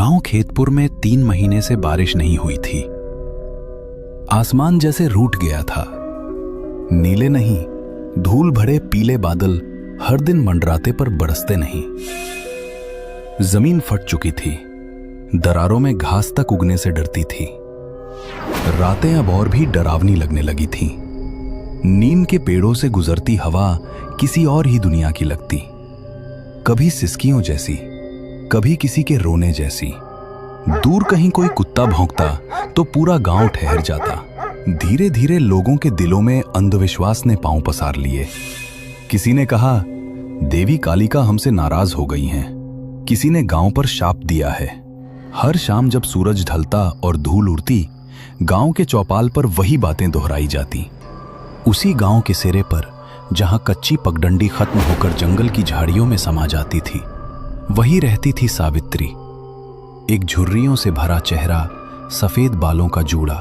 गांव खेतपुर में 3 महीने से बारिश नहीं हुई थी। आसमान जैसे रूठ गया था। नीले नहीं, धूल भरे पीले बादल हर दिन मंडराते पर बरसते नहीं। जमीन फट चुकी थी, दरारों में घास तक उगने से डरती थी। रातें अब और भी डरावनी लगने लगी थीं। नीम के पेड़ों से गुजरती हवा किसी और ही दुनिया की लगती, कभी सिसकियों जैसी, कभी किसी के रोने जैसी। दूर कहीं कोई कुत्ता भौंकता तो पूरा गांव ठहर जाता। धीरे धीरे लोगों के दिलों में अंधविश्वास ने पांव पसार लिए। किसी ने कहा देवी कालिका हमसे नाराज हो गई हैं। किसी ने गांव पर शाप दिया है। हर शाम जब सूरज ढलता और धूल उड़ती, गांव के चौपाल पर वही बातें दोहराई जाती। उसी गांव के सिरे पर जहां कच्ची पगडंडी खत्म होकर जंगल की झाड़ियों में समा जाती थी, वही रहती थी सावित्री। एक झुर्रियों से भरा चेहरा, सफेद बालों का जूड़ा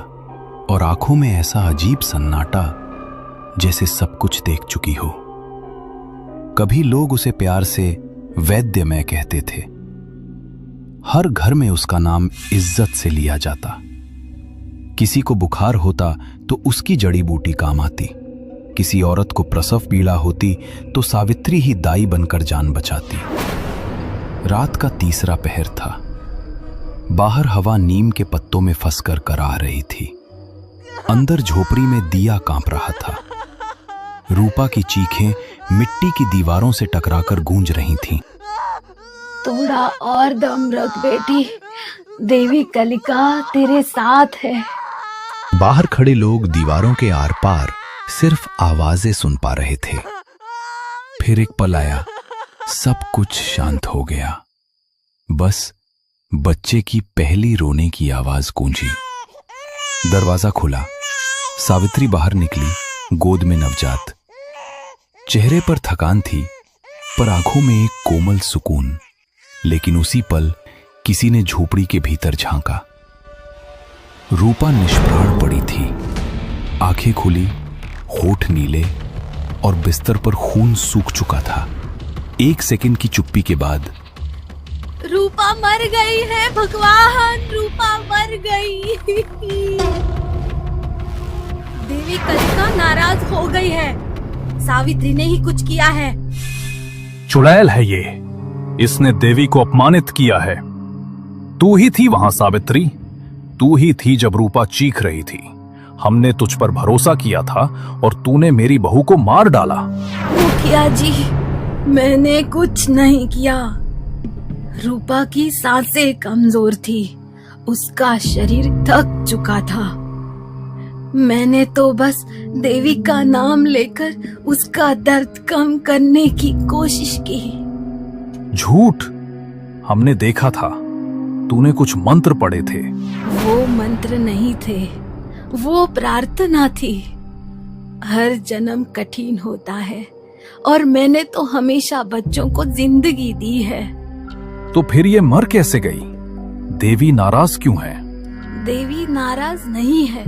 और आंखों में ऐसा अजीब सन्नाटा जैसे सब कुछ देख चुकी हो। कभी लोग उसे प्यार से वैद्यमय कहते थे। हर घर में उसका नाम इज्जत से लिया जाता। किसी को बुखार होता तो उसकी जड़ी बूटी काम आती। किसी औरत को प्रसव पीड़ा होती तो सावित्री ही दाई बनकर जान बचाती। रात का तीसरा पहर था। बाहर हवा नीम के पत्तों में फंसकर कराह रही थी। अंदर झोपड़ी में दिया कांप रहा था। रूपा की चीखें मिट्टी की दीवारों से टकराकर गूंज रही थीं। थोड़ा और दम रख बेटी, देवी कालिका तेरे साथ है। बाहर खड़े लोग दीवारों के आर पार सिर्फ आवाजें सुन पा रहे थे। फिर एक पल आया, सब कुछ शांत हो गया। बस बच्चे की पहली रोने की आवाज गूंजी। दरवाजा खुला। सावित्री बाहर निकली, गोद में नवजात। चेहरे पर थकान थी, पर आंखों में एक कोमल सुकून। लेकिन उसी पल किसी ने झोपड़ी के भीतर झांका। रूपा निष्प्राण पड़ी थी, आंखें खुली, होठ नीले और बिस्तर पर खून सूख चुका था। 1 सेकंड की चुप्पी के बाद, रूपा मर गई है भगवान, रूपा मर गई। देवी कालिका नाराज हो गई है। सावित्री ने ही कुछ किया है। चुड़ैल है ये, इसने देवी को अपमानित किया है। तू ही थी वहां सावित्री, तू ही थी जब रूपा चीख रही थी। हमने तुझ पर भरोसा किया था और तूने मेरी बहू को मार डाला। मुखिया जी, मैंने कुछ नहीं किया। रूपा की सांसें कमजोर थी, उसका शरीर थक चुका था। मैंने तो बस देवी का नाम लेकर उसका दर्द कम करने की कोशिश की। झूठ, हमने देखा था, तूने कुछ मंत्र पढ़े थे। वो मंत्र नहीं थे, वो प्रार्थना थी। हर जन्म कठिन होता है और मैंने तो हमेशा बच्चों को जिंदगी दी है। तो फिर ये मर कैसे गई? देवी नाराज क्यों है? देवी नाराज नहीं है,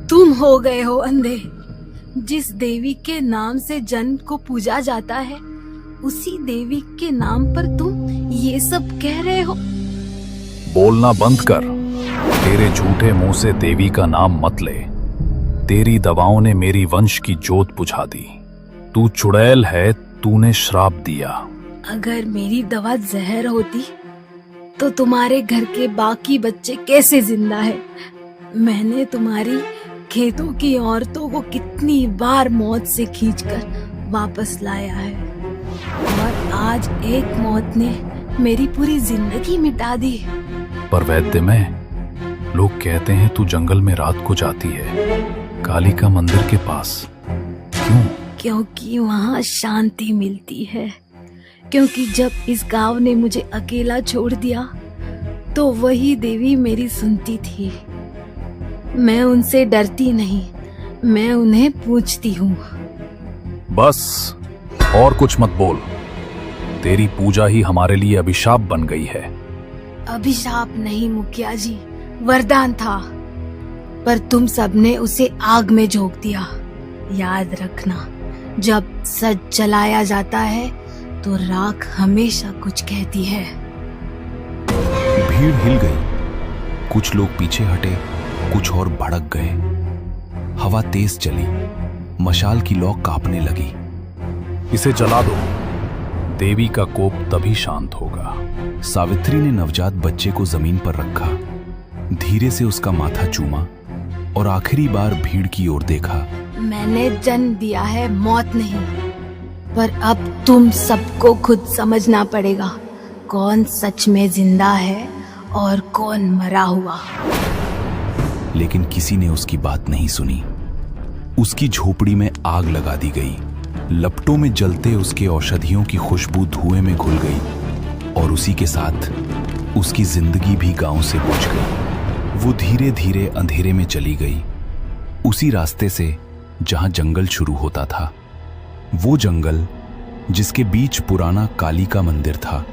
तुम हो गए हो अंधे। जिस देवी के नाम से जन्म को पूजा जाता है, उसी देवी के नाम पर तुम ये सब कह रहे हो। बोलना बंद कर। तेरे झूठे मुंह से देवी का नाम मत ले। तेरी दवाओं ने मेरी वंश की जोत बुझा दी। तू चुड़ैल है, तूने श्राप दिया। अगर मेरी दवा जहर होती तो तुम्हारे घर के बाकी बच्चे कैसे जिंदा है? मैंने तुम्हारी खेतों की औरतों को कितनी बार मौत से खींचकर वापस लाया है, और आज एक मौत ने मेरी पूरी जिंदगी मिटा दी। पर वैद्य में लोग कहते हैं तू जंगल में रात को जाती है, कालिका मंदिर के पास। क्यों? क्योंकि वहाँ शांति मिलती है। क्योंकि जब इस गांव ने मुझे अकेला छोड़ दिया तो वही देवी मेरी सुनती थी। मैं उनसे डरती नहीं, मैं उन्हें पूछती हूँ। बस और कुछ मत बोल। तेरी पूजा ही हमारे लिए अभिशाप बन गई है। अभिशाप नहीं मुखिया जी, वरदान था, पर तुम सबने उसे आग में झोंक दिया। याद रखना, जब सच जलाया जाता है तो राख हमेशा कुछ कहती है। भीड़ हिल गई। कुछ लोग पीछे हटे, कुछ और भड़क गए। हवा तेज चली, मशाल की लौ कांपने लगी। इसे जला दो, देवी का कोप तभी शांत होगा। सावित्री ने नवजात बच्चे को जमीन पर रखा, धीरे से उसका माथा चूमा और आखिरी बार भीड़ की ओर देखा। मैंने जन्म दिया है, मौत नहीं। पर अब तुम सबको खुद समझना पड़ेगा, कौन सच में जिंदा है और कौन मरा हुआ। लेकिन किसी ने उसकी बात नहीं सुनी। उसकी झोपड़ी में आग लगा दी गई। लपटों में जलते उसके औषधियों की खुशबू धुएं में घुल गई और उसी के साथ उसकी जिंदगी भी गांव से बुझ गई। वो धीरे धीरे अंधेरे में चली गई, उसी रास्ते से जहां जंगल शुरू होता था। वो जंगल जिसके बीच पुराना काली का मंदिर था,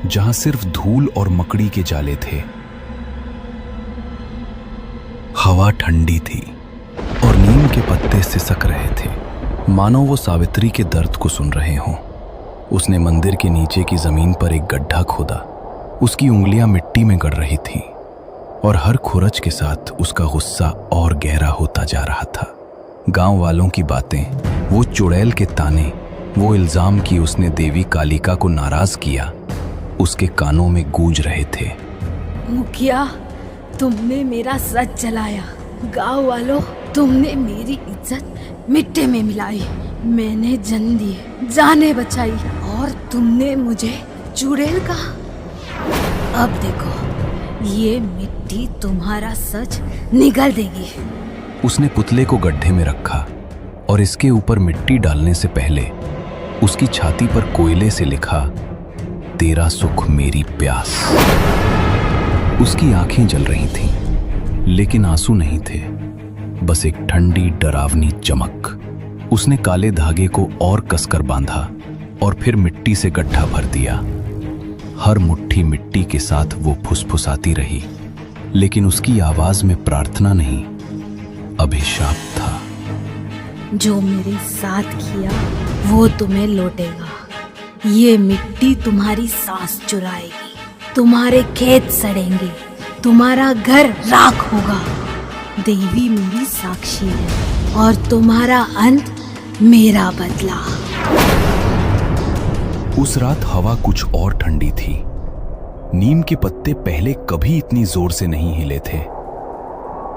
जहां सिर्फ धूल और मकड़ी के जाले थे। हवा ठंडी थी और नीम के पत्ते सिसक रहे थे, मानो वो सावित्री के दर्द को सुन रहे हों। उसने मंदिर के नीचे की जमीन पर एक गड्ढा खोदा। उसकी उंगलियां मिट्टी में गड़ रही थीं और हर खुरच के साथ उसका गुस्सा और गहरा होता जा रहा था। गांव वालों की बातें, वो चुड़ैल के ताने, वो इल्जाम कि उसने देवी कालिका को नाराज किया, उसके कानों में गूंज रहे थे। मुखिया, तुमने मेरा सच जलाया। गांव वालों, तुमने मेरी इज्जत मिट्टी में मिलाई। मैंने जन्म दिए, जाने बचाई और तुमने मुझे चुड़ैल कहा। अब देखो, ये मिट्टी तुम्हारा सच निगल देगी। उसने पुतले को गड्ढे में रखा और इसके ऊपर मिट्टी डालने से पहले उसकी छाती पर कोयले से लिखा, तेरा सुख मेरी प्यास। उसकी आंखें जल रही थीं, लेकिन आंसू नहीं थे, बस एक ठंडी डरावनी चमक। उसने काले धागे को और कसकर बांधा और फिर मिट्टी से गड्ढा भर दिया। हर मुट्ठी मिट्टी के साथ वो फुसफुसाती रही, लेकिन उसकी आवाज में प्रार्थना नहीं, अभिशाप था। जो मेरे साथ किया वो तुम्हें लौटेगा। ये मिट्टी तुम्हारी सांस चुराएगी, तुम्हारे खेत सड़ेंगे, तुम्हारा घर राख होगा। देवी मेरी साक्षी है और तुम्हारा अंत मेरा बदला। उस रात हवा कुछ और ठंडी थी। नीम के पत्ते पहले कभी इतनी जोर से नहीं हिले थे।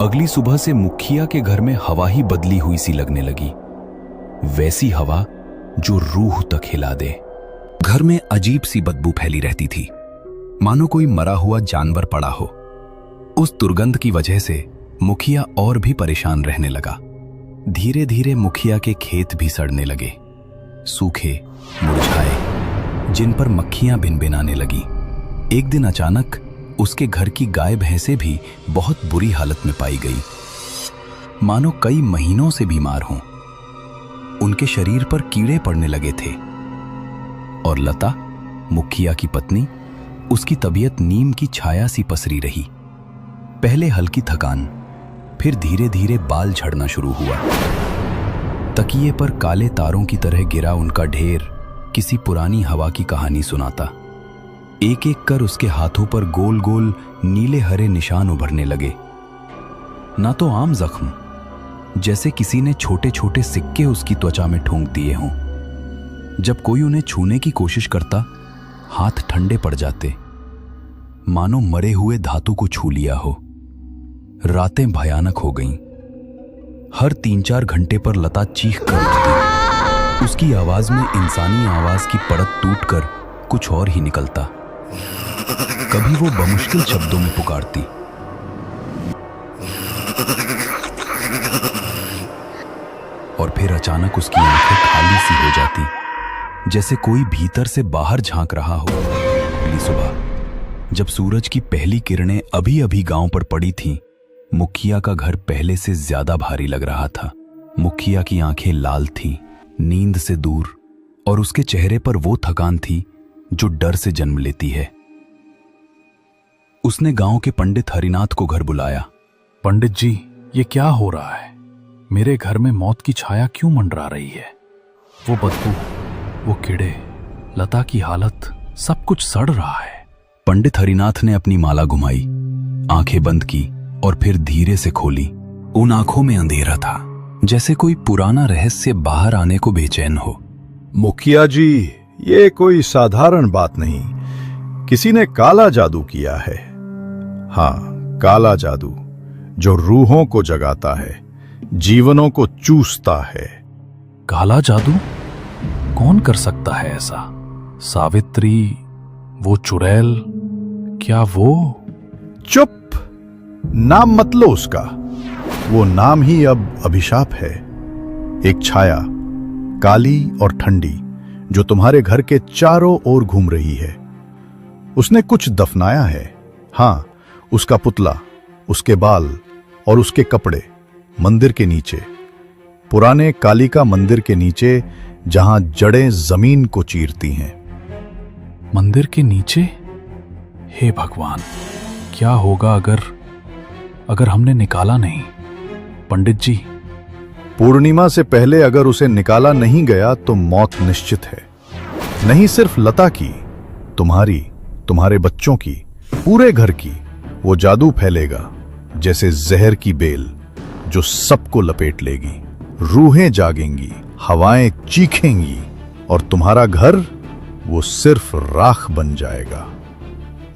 अगली सुबह से मुखिया के घर में हवा ही बदली हुई सी लगने लगी, वैसी हवा जो रूह तक हिला दे। घर में अजीब सी बदबू फैली रहती थी, मानो कोई मरा हुआ जानवर पड़ा हो। उस दुर्गंध की वजह से मुखिया और भी परेशान रहने लगा। धीरे धीरे मुखिया के खेत भी सड़ने लगे, सूखे, मुरझाए, जिन पर मक्खियां भिनभिनाने लगी। एक दिन अचानक उसके घर की गाय भैंसें भी बहुत बुरी हालत में पाई गई, मानो कई महीनों से बीमार हों। उनके शरीर पर कीड़े पड़ने लगे थे और लता, मुखिया की पत्नी, उसकी तबीयत नीम की छाया सी पसरी रही। पहले हल्की थकान, फिर धीरे धीरे बाल झड़ना शुरू हुआ। तकिए पर काले तारों की तरह गिरा उनका ढेर किसी पुरानी हवा की कहानी सुनाता। एक एक कर उसके हाथों पर गोल गोल नीले हरे निशान उभरने लगे, ना तो आम जख्म, जैसे किसी ने छोटे छोटे सिक्के उसकी त्वचा में ठोंक दिए हों। जब कोई उन्हें छूने की कोशिश करता, हाथ ठंडे पड़ जाते, मानो मरे हुए धातु को छू लिया हो। रातें भयानक हो गईं। हर 3-4 घंटे पर लता चीख कर उठती। उसकी आवाज में इंसानी आवाज की परत टूटकर कुछ और ही निकलता। कभी वो बमुश्किल शब्दों में पुकारती, और फिर अचानक उसकी आंखें खाली सी हो जाती, जैसे कोई भीतर से बाहर झांक रहा हो। अगली सुबह जब सूरज की पहली किरणें अभी अभी गांव पर पड़ी थीं, मुखिया का घर पहले से ज्यादा भारी लग रहा था। मुखिया की आंखें लाल थीं, नींद से दूर, और उसके चेहरे पर वो थकान थी जो डर से जन्म लेती है। उसने गांव के पंडित हरिनाथ को घर बुलाया। पंडित जी, ये क्या हो रहा है? मेरे घर में मौत की छाया क्यों मंडरा रही है? वो बदबू, वो कीड़े, लता की हालत, सब कुछ सड़ रहा है। पंडित हरिनाथ ने अपनी माला घुमाई, आंखें बंद की और फिर धीरे से खोली। उन आंखों में अंधेरा था, जैसे कोई पुराना रहस्य बाहर आने को बेचैन हो। मुखिया जी, ये कोई साधारण बात नहीं, किसी ने काला जादू किया है। हाँ, काला जादू जो रूहों को जगाता है, जीवनों को चूसता है। काला जादू? कौन कर सकता है ऐसा? सावित्री, वो चुड़ैल, क्या वो? चुप, नाम मत लो उसका। वो नाम ही अब अभिशाप है। एक छाया, काली और ठंडी, जो तुम्हारे घर के चारों ओर घूम रही है। उसने कुछ दफनाया है। हाँ, उसका पुतला, उसके बाल और उसके कपड़े मंदिर के नीचे, पुराने कालिका मंदिर के नीचे, जहां जड़ें जमीन को चीरती हैं। मंदिर के नीचे? हे भगवान, क्या होगा अगर हमने निकाला नहीं? पंडित जी, पूर्णिमा से पहले अगर उसे निकाला नहीं गया तो मौत निश्चित है। नहीं सिर्फ लता की, तुम्हारी, तुम्हारे बच्चों की, पूरे घर की। वो जादू फैलेगा जैसे जहर की बेल, जो सबको लपेट लेगी। रूहें जागेंगी, हवाएं चीखेंगी और तुम्हारा घर वो सिर्फ राख बन जाएगा।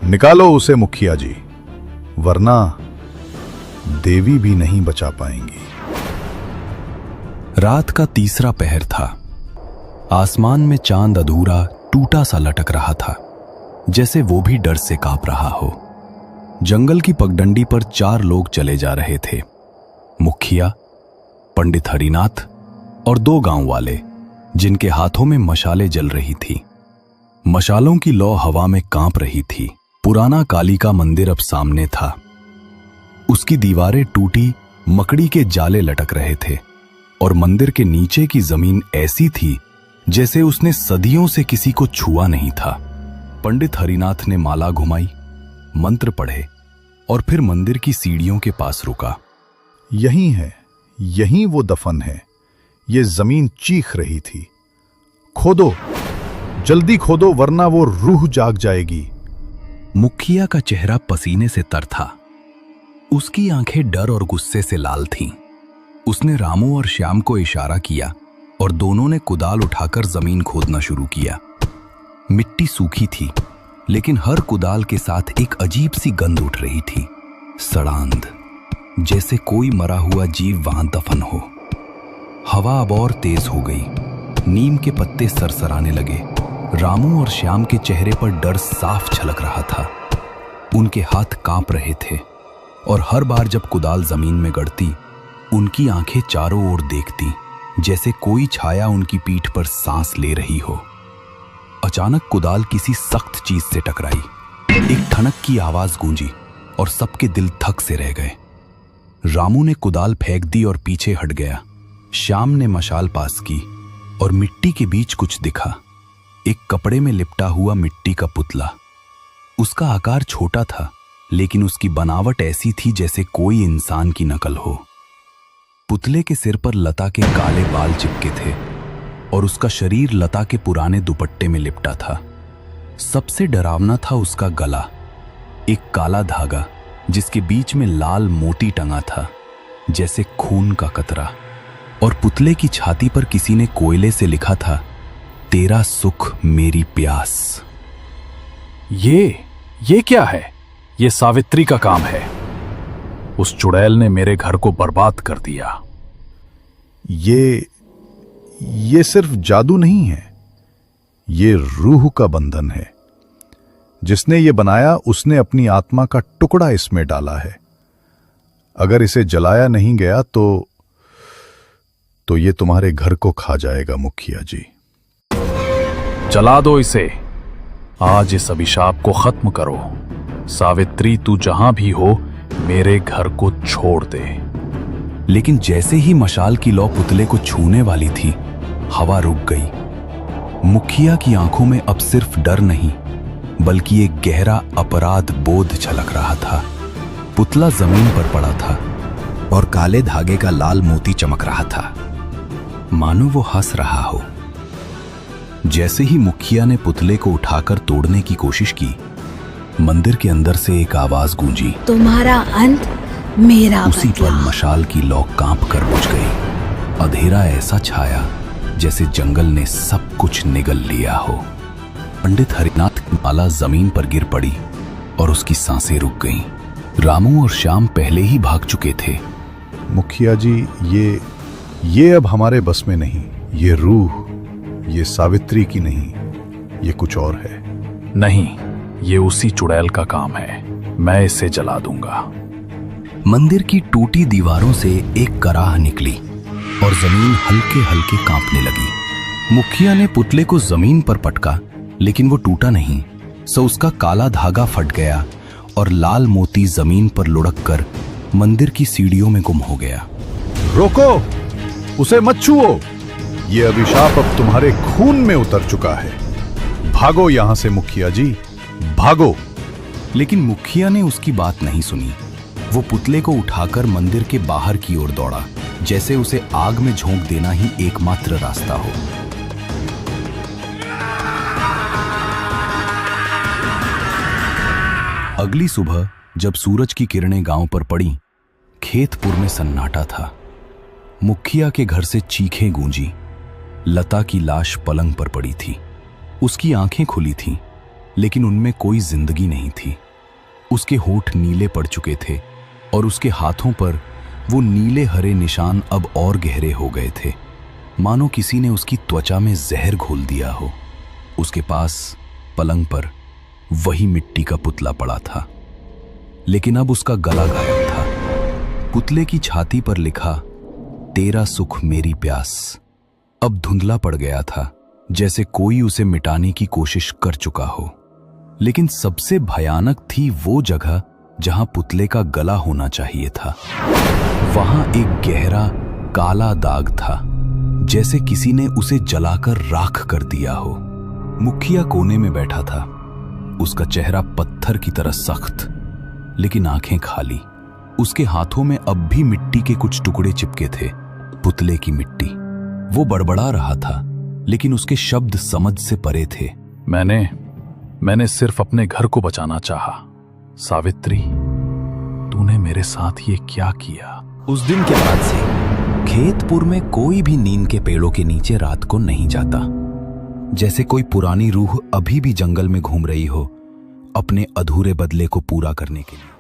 निकालो उसे मुखिया जी, वरना देवी भी नहीं बचा पाएंगी। रात का तीसरा पहर था। आसमान में चांद अधूरा टूटा सा लटक रहा था, जैसे वो भी डर से कांप रहा हो। जंगल की पगडंडी पर 4 लोग चले जा रहे थे। मुखिया, पंडित हरिनाथ और 2 गांव वाले, जिनके हाथों में मशालें जल रही थी। मशालों की लौ हवा में कांप रही थी। पुराना कालिका मंदिर अब सामने था। उसकी दीवारें टूटी मकड़ी के जाले लटक रहे थे और मंदिर के नीचे की जमीन ऐसी थी जैसे उसने सदियों से किसी को छुआ नहीं था। पंडित हरिनाथ ने माला घुमाई, मंत्र पढ़े और फिर मंदिर की सीढ़ियों के पास रुका। यहीं है, यहीं वो दफन है। ये जमीन चीख रही थी। खोदो, जल्दी खोदो, वरना वो रूह जाग जाएगी। मुखिया का चेहरा पसीने से तर था। उसकी आंखें डर और गुस्से से लाल थीं। उसने रामू और श्याम को इशारा किया और दोनों ने कुदाल उठाकर जमीन खोदना शुरू किया। मिट्टी सूखी थी, लेकिन हर कुदाल के साथ एक अजीब सी गंध उठ रही थी, सड़ांध, जैसे कोई मरा हुआ जीव वहां दफन हो। हवा अब और तेज हो गई। नीम के पत्ते सरसराने लगे। रामू और श्याम के चेहरे पर डर साफ झलक रहा था। उनके हाथ कांप रहे थे और हर बार जब कुदाल जमीन में गड़ती, उनकी आंखें चारों ओर देखती, जैसे कोई छाया उनकी पीठ पर सांस ले रही हो। अचानक कुदाल किसी सख्त चीज से टकराई। एक ठनक की आवाज गूंजी और सबके दिल थक से रह गए। रामू ने कुदाल फेंक दी और पीछे हट गया। श्याम ने मशाल पास की और मिट्टी के बीच कुछ दिखा। एक कपड़े में लिपटा हुआ मिट्टी का पुतला। उसका आकार छोटा था, लेकिन उसकी बनावट ऐसी थी जैसे कोई इंसान की नकल हो। पुतले के सिर पर लता के काले बाल चिपके थे और उसका शरीर लता के पुराने दुपट्टे में लिपटा था। सबसे डरावना था उसका गला, एक काला धागा जिसके बीच में लाल मोती टंगा था, जैसे खून का कतरा। और पुतले की छाती पर किसी ने कोयले से लिखा था, तेरा सुख मेरी प्यास। ये क्या है? ये सावित्री का काम है। उस चुड़ैल ने मेरे घर को बर्बाद कर दिया। ये सिर्फ जादू नहीं है, ये रूह का बंधन है। जिसने ये बनाया उसने अपनी आत्मा का टुकड़ा इसमें डाला है। अगर इसे जलाया नहीं गया तो ये तुम्हारे घर को खा जाएगा मुखिया जी। जला दो इसे। आज इस अभिशाप को खत्म करो। सावित्री, तू जहां भी हो, मेरे घर को छोड़ दे। लेकिन जैसे ही मशाल की लौ पुतले को छूने वाली थी, हवा रुक गई। मुखिया की आंखों में अब सिर्फ डर नहीं, बल्कि एक गहरा अपराध बोध झलक रहा था। पुतला जमीन पर पड़ा था और काले धागे का लाल मोती चमक रहा था, मानो वो हंस रहा हो। जैसे ही मुखिया ने पुतले को उठाकर तोड़ने की कोशिश की, मंदिर के अंदर से एक आवाज गूंजी। तुम्हारा अंत मेरा उसी बदला। पल मशाल की लौ कांप कर बुझ गई। अधेरा ऐसा छाया जैसे जंगल ने सब कुछ निगल लिया हो। पंडित हरिनाथ की माला जमीन पर गिर पड़ी और उसकी सांसें रुक गईं। रामू और श्याम पहले ही भाग चुके थे। मुखिया जी, ये अब हमारे बस में नहीं। ये रूह, ये सावित्री की नहीं, ये कुछ और है। नहीं, ये उसी चुड़ैल का काम है। मैं इसे जला दूंगा। मंदिर की टूटी दीवारों से एक कराह निकली और जमीन हल्के हल्के कांपने लगी। मुखिया ने पुतले को जमीन पर पटका, लेकिन वो टूटा नहीं। सो उसका काला धागा फट गया और लाल मोती जमीन पर लुढ़क कर मंदिर की सीढ़ियों में गुम हो गया। रोको, उसे मत छुओ। ये अभिशाप अब तुम्हारे खून में उतर चुका है। भागो यहां से मुखिया जी, भागो। लेकिन मुखिया ने उसकी बात नहीं सुनी। वो पुतले को उठाकर मंदिर के बाहर की ओर दौड़ा, जैसे उसे आग में झोंक देना ही एकमात्र रास्ता हो। अगली सुबह जब सूरज की किरणें गांव पर पड़ी, खेतपुर में सन्नाटा था। मुखिया के घर से चीखें गूंजी। लता की लाश पलंग पर पड़ी थी। उसकी आंखें खुली थीं, लेकिन उनमें कोई जिंदगी नहीं थी। उसके होठ नीले पड़ चुके थे और उसके हाथों पर वो नीले हरे निशान अब और गहरे हो गए थे, मानो किसी ने उसकी त्वचा में जहर घोल दिया हो। उसके पास पलंग पर वही मिट्टी का पुतला पड़ा था, लेकिन अब उसका गला गायब था। पुतले की छाती पर लिखा, तेरा सुख मेरी प्यास, अब धुंधला पड़ गया था, जैसे कोई उसे मिटाने की कोशिश कर चुका हो। लेकिन सबसे भयानक थी वो जगह जहां पुतले का गला होना चाहिए था। वहां एक गहरा काला दाग था, जैसे किसी ने उसे जलाकर राख कर दिया हो। मुखिया कोने में बैठा था। उसका चेहरा पत्थर की तरह सख्त, लेकिन आंखें खाली। उसके हाथों में अब भी मिट्टी के कुछ टुकड़े चिपके थे, पुतले की मिट्टी। वो बड़बड़ा रहा था, लेकिन उसके शब्द समझ से परे थे। मैंने सिर्फ अपने घर को बचाना चाहा। सावित्री, तूने मेरे साथ ये क्या किया? उस दिन के बाद से खेतपुर में कोई भी नीम के पेड़ों के नीचे रात को नहीं जाता, जैसे कोई पुरानी रूह अभी भी जंगल में घूम रही हो, अपने अधूरे बदले को पूरा करने के लिए।